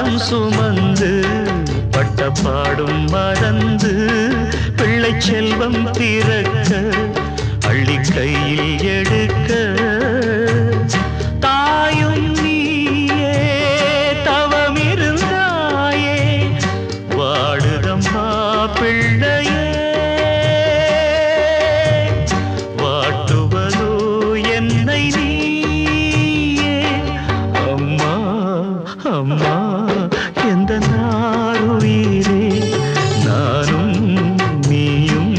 பாசம் சுமந்து பட்ட பாடும் மறந்து பிள்ளை செல்வம் பிறக்க அள்ளி கையில் எடுக்க